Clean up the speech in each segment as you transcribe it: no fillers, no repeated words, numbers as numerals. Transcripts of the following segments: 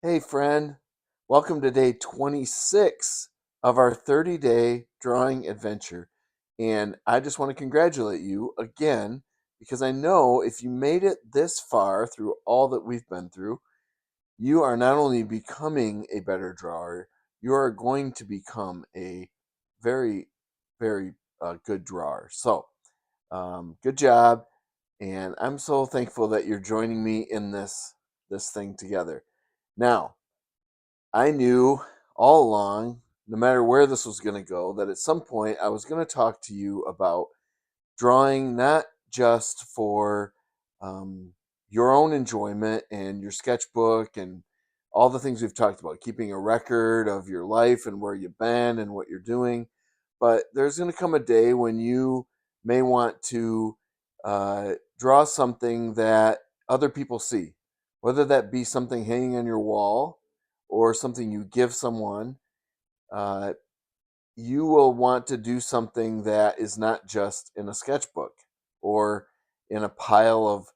Hey, friend. Welcome to day 26 of our 30-day drawing adventure. And I just want to congratulate you again because I know if you made it this far through all that we've been through, you are not only becoming a better drawer, you are going to become a very, very good drawer. So, good job. And I'm so thankful that you're joining me in this thing together. Now, I knew all along, no matter where this was going to go, that at some point I was going to talk to you about drawing not just for um, your own enjoyment and your sketchbook and all the things we've talked about, keeping a record of your life and where you've been and what you're doing. But there's going to come a day when you may want to draw something that other people see, whether that be something hanging on your wall or something you give someone. Uh, you will want to do something that is not just in a sketchbook or in a pile of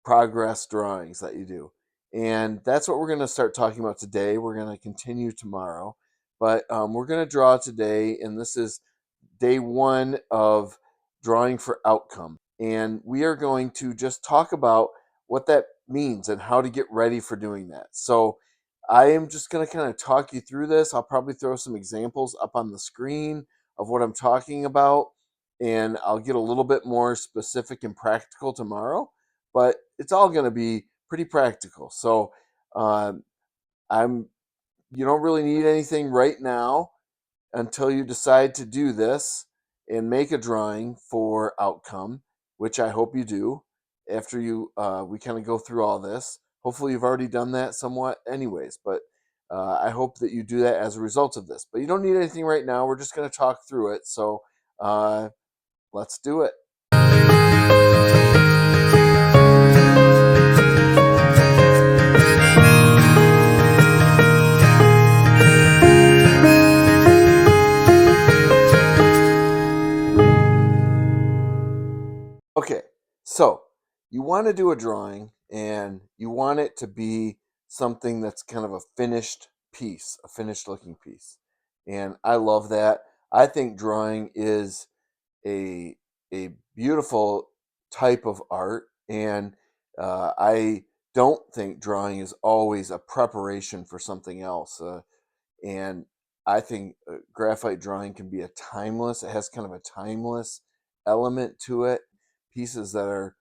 progress drawings that you do. And that's what we're going to start talking about today. We're going to continue tomorrow, but we're going to draw today, and this is day one of drawing for outcome. And we are going to just talk about what that means and how to get ready for doing that. So I am just going to kind of talk you through this. I'll probably throw some examples up on the screen of what I'm talking about, and I'll get a little bit more specific and practical tomorrow, but it's all going to be pretty practical. So um, I'm you don't really need anything right now until you decide to do this and make a drawing for outcome, which I hope you do after you we kind of go through all this. Hopefully you've already done that somewhat anyways, but I hope that you do that as a result of this. But you don't need anything right now. We're just going to talk through it. So uh, let's do it. Okay, so you want to do a drawing and you want it to be something that's kind of a finished piece, a finished looking piece. And I love that. I think drawing is a a beautiful type of art, and I don't think drawing is always a preparation for something else. And I think graphite drawing can be a timeless. It has kind of a timeless element to it. Pieces that are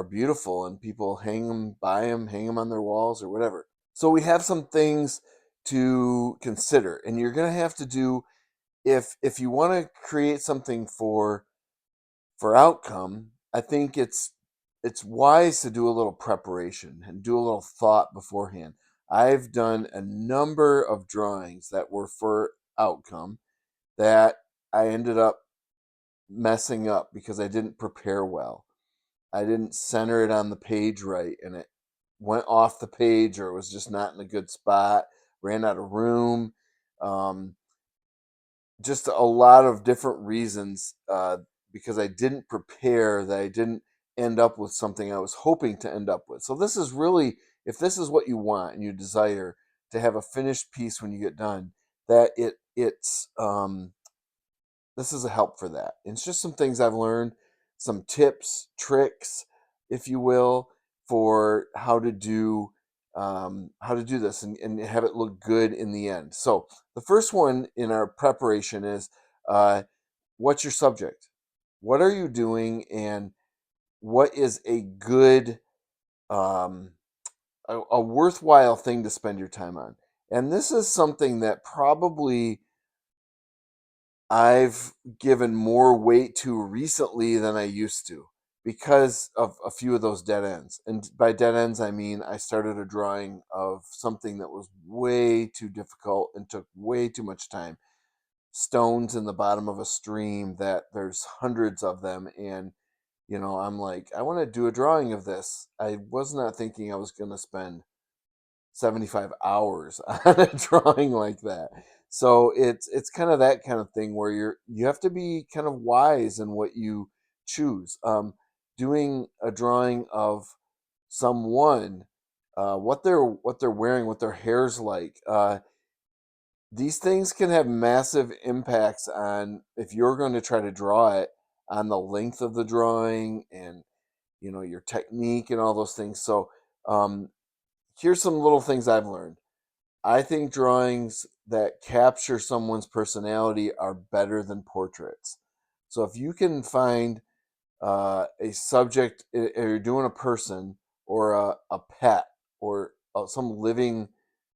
beautiful, and people hang them, buy them, hang them on their walls or whatever. So we have some things to consider, and you're going to have to do if you want to create something for outcome. I think it's wise to do a little preparation and do a little thought beforehand. I've done a number of drawings that were for outcome that I ended up messing up because I didn't prepare well. I didn't center it on the page right, and it went off the page, or it was just not in a good spot, ran out of room. Um, just a lot of different reasons, because I didn't prepare, that I didn't end up with something I was hoping to end up with. So this is really, if this is what you want and you desire to have a finished piece when you get done, that it's this is a help for that. And it's just some things I've learned, some tips, tricks, if you will, for how to do this and have it look good in the end. So the first one in our preparation is uh, what's your subject? What are you doing, and what is a good um, a worthwhile thing to spend your time on? And this is something that probably I've given more weight to recently than I used to because of a few of those dead ends. And by dead ends, I mean I started a drawing of something that was way too difficult and took way too much time. Stones in the bottom of a stream that there's hundreds of them. And, I'm like, I want to do a drawing of this. I was not thinking I was going to spend 75 hours on a drawing like that. So it's kind of that kind of thing where you have to be kind of wise in what you choose. Doing a drawing of someone, what they're wearing, what their hair's like. These things can have massive impacts on, if you're going to try to draw it, on the length of the drawing and your technique and all those things. So um, here's some little things I've learned. I think drawings that capture someone's personality are better than portraits. So if you can find a subject, or you're doing a person or a pet or some living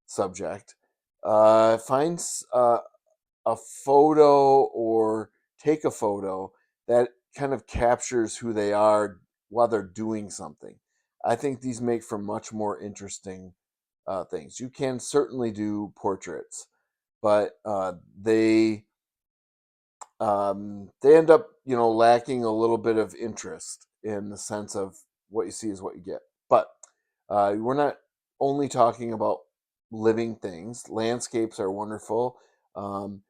subject, find a photo or take a photo that kind of captures who they are while they're doing something. I think these make for much more interesting things. You can certainly do portraits, but they end up lacking a little bit of interest, in the sense of what you see is what you get. But we're not only talking about living things. Landscapes are wonderful. Um,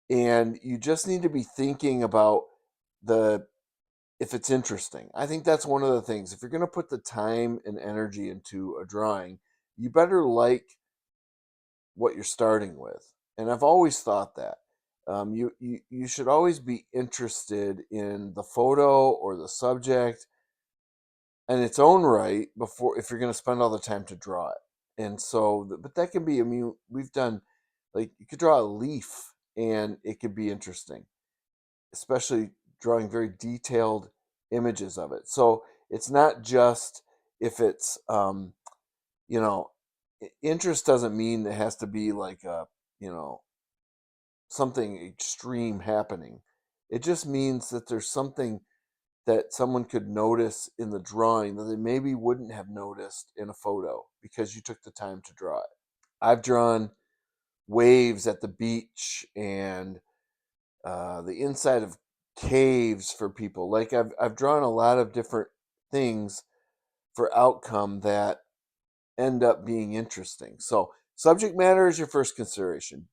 and you just need to be thinking about the if it's interesting. I think that's one of the things. If you're going to put the time and energy into a drawing, you better like what you're starting with. And I've always thought that you should always be interested in the photo or the subject in its own right, before, if you're going to spend all the time to draw it. And so, but that can be, I mean, we've done, like, you could draw a leaf and it could be interesting, especially drawing very detailed images of it. So it's not just, if it's you know interest doesn't mean it has to be like a, you know something extreme happening. It just means that there's something that someone could notice in the drawing that they maybe wouldn't have noticed in a photo, because you took the time to draw it. I've drawn waves at the beach, and the inside of caves for people. Like, I've drawn a lot of different things for outcome that end up being interesting. So subject matter is your first consideration.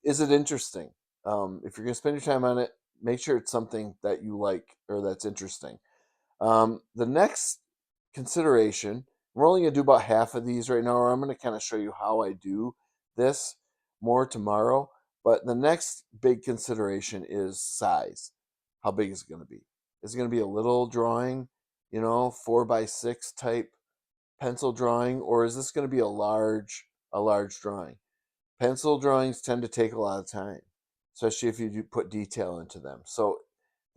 Is it interesting? If you're going to spend your time on it, make sure it's something that you like or that's interesting. The next consideration, we're only going to do about half of these right now, or I'm going to kind of show you how I do this more tomorrow. But the next big consideration is size. How big is it going to be? Is it going to be a little drawing, 4x6 type pencil drawing, or is this going to be a large drawing? Pencil drawings tend to take a lot of time, especially if you do put detail into them. So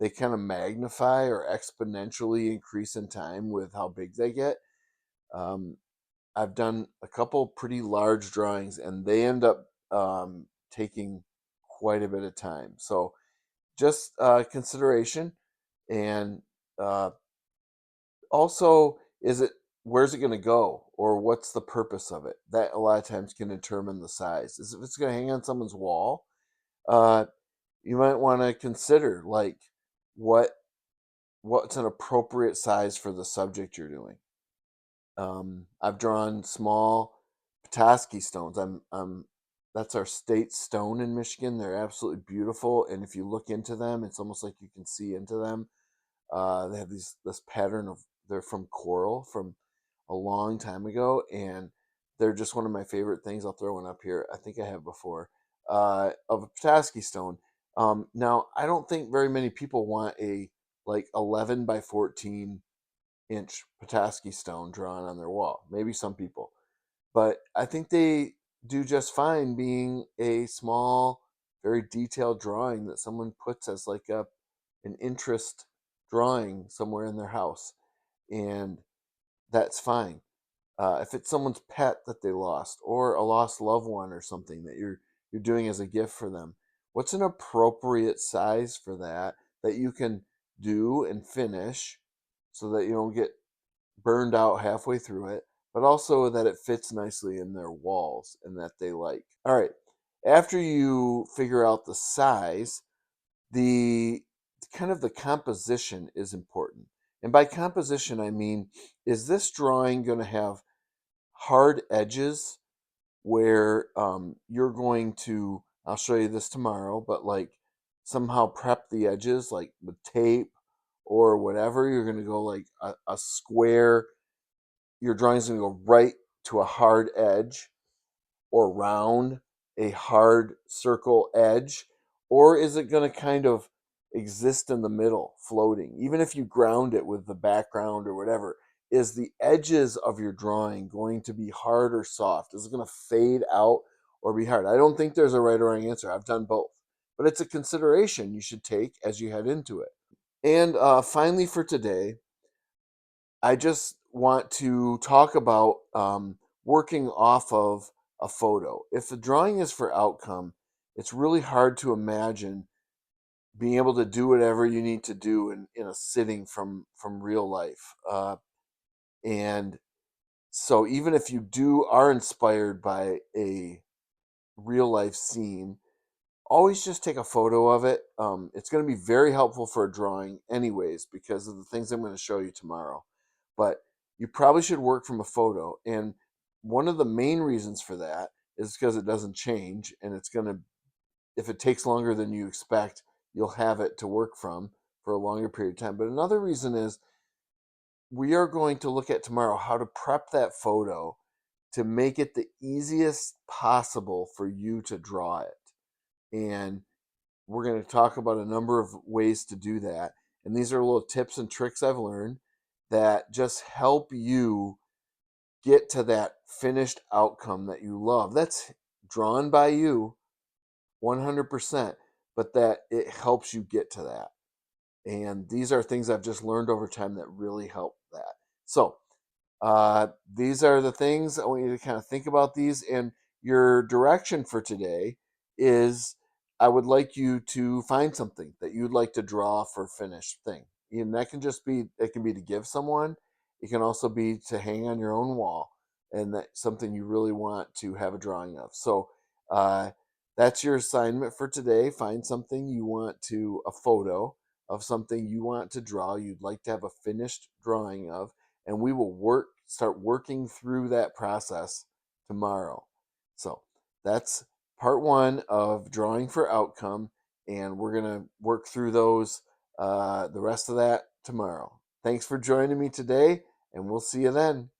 they kind of magnify or exponentially increase in time with how big they get. Um, I've done a couple pretty large drawings, and they end up taking quite a bit of time. So just consideration, and uh, also, where's it going to go, or what's the purpose of it? That a lot of times can determine the size. If it's going to hang on someone's wall, uh, you might want to consider, like, what what's an appropriate size for the subject you're doing. I've drawn small Petoskey stones. That's our state stone in Michigan. They're absolutely beautiful, and if you look into them, it's almost like you can see into them. They have this pattern of, they're from coral from a long time ago, and they're just one of my favorite things. I'll throw one up here. I think I have before, of a Petoskey stone. Now, I don't think very many people want a, like, 11 by 14-inch Petoskey stone drawn on their wall. Maybe some people, but I think they do just fine being a small, very detailed drawing that someone puts as like an interest drawing somewhere in their house, and that's fine. If it's someone's pet that they lost, or a lost loved one, or something that you're doing as a gift for them, what's an appropriate size for that you can do and finish, so that you don't get burned out halfway through it, but also that it fits nicely in their walls and that they like. All right. After you figure out the size, the kind of the composition is important. And by composition, I mean, is this drawing going to have hard edges where you're going to, I'll show you this tomorrow, but like somehow prep the edges, like with tape or whatever? You're going to go like a square, your drawing's going to go right to a hard edge, or round a hard circle edge? Or is it going to kind of exist in the middle, floating? Even if you ground it with the background or whatever, is the edges of your drawing going to be hard or soft? Is it going to fade out or be hard? I don't think there's a right or wrong answer. I've done both, but it's a consideration you should take as you head into it. And finally, for today, I just want to talk about working off of a photo. If the drawing is for outcome, it's really hard to imagine being able to do whatever you need to do in a sitting from real life. And so even if you are inspired by a real life scene, always just take a photo of it. It's going to be very helpful for a drawing, anyways, because of the things I'm going to show you tomorrow. But you probably should work from a photo. And one of the main reasons for that is because it doesn't change. And it's going to, if it takes longer than you expect, you'll have it to work from for a longer period of time. But another reason is we are going to look at tomorrow how to prep that photo to make it the easiest possible for you to draw it. And we're going to talk about a number of ways to do that. And these are little tips and tricks I've learned that just help you get to that finished outcome that you love. That's drawn by you 100%, but that it helps you get to that. And these are things I've just learned over time that really help that. So, these are the things I want you to kind of think about these. And your direction for today is I would like you to find something that you'd like to draw for a finished thing. And that can just be, it can be to give someone, it can also be to hang on your own wall, and that's something you really want to have a drawing of. So, uh, that's your assignment for today. Find something you want to, a photo of something you want to draw, you'd like to have a finished drawing of, and we will start working through that process tomorrow. So that's part one of drawing for outcome, and we're going to work through those, the rest of that tomorrow. Thanks for joining me today, and we'll see you then.